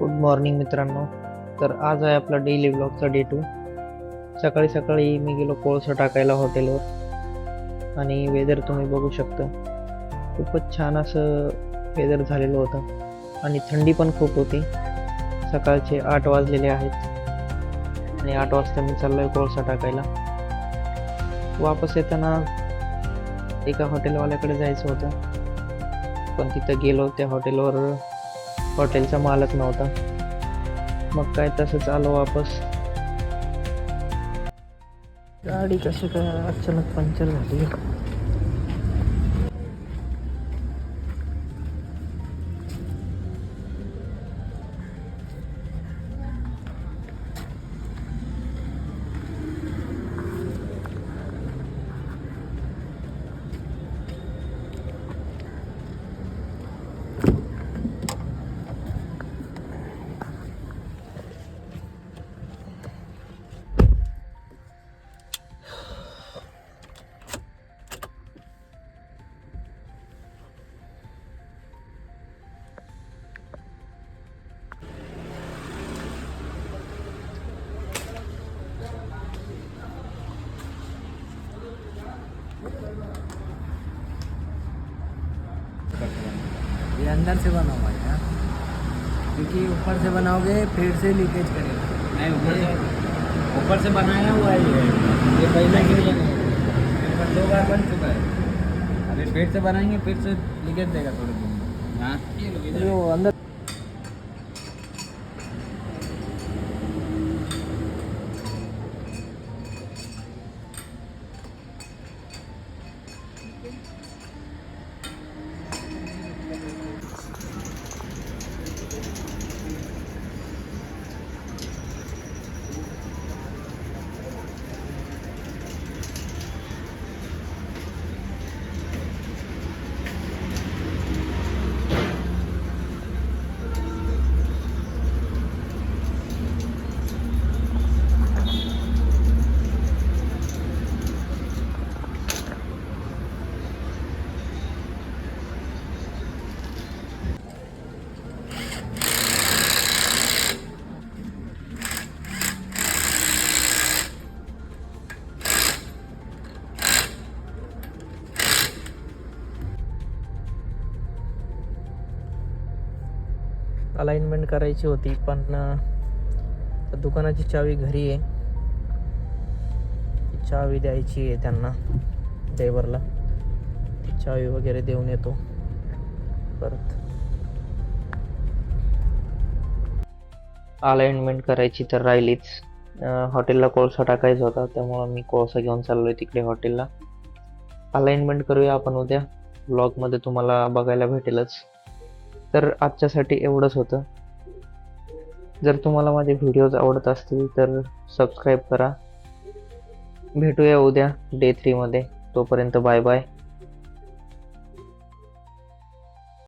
Good morning मित्रांनो. तर आज आहे आपला डेली ब्लॉगचा डे 2. सकाळी सकाळी मी गेलो कोळसा टाकायला हॉटेलवर आणि वेदर तुम्ही बघू शकता. खूपच छान असं वेदर झालेलं होतं आणि थंडी पण खूप होती. सकाळचे 8 वाजलेले आहेत आणि 8 वाजता मी चाललोय कोळसा टाकायला. वापस येताना एका हॉटेलवाल्याकडे जायचं होतं, पण तिथं गेलो त्या हॉटेलचा मालक नव्हता. मग काय तसंच आलो वापस. गाडी कशी काय अचानक पंक्चर झाली. ये अंदर से बना हुआ है यार, क्योंकि ऊपर से बनाओगे फिर से लीकेज करेगा। नहीं, ऊपर से बनाया हुआ है ये पहले ही बना है, एक बार 2 बार बन चुका है। अभी फिर से बनाएंगे फिर से लीकेज देगा थोड़ी देर। हाँ, जो अंदर अलाइनमेंट करायची होती, पण दुकानाची चावी घरी आहे. ती चावी द्यायची आहे त्यांना, ड्रायव्हरला. ती चावी वगैरे देऊन येतो परत. अलाइनमेंट करायची तर राहिलीच. हॉटेलला कोळसा टाकायचा होता, त्यामुळं मी कोळसा घेऊन चाललोय तिकडे हॉटेलला. अलाइनमेंट करूया आपण उद्या. ब्लॉगमध्ये तुम्हाला बघायला भेटेलच. तर आजच्यासाठी एवढंच होतं. जर तुम्हाला माझे व्हिडिओज आवडत असतील तर सबस्क्राईब करा. भेटूया उद्या डे 3 मध्ये. तोपर्यंत बाय बाय.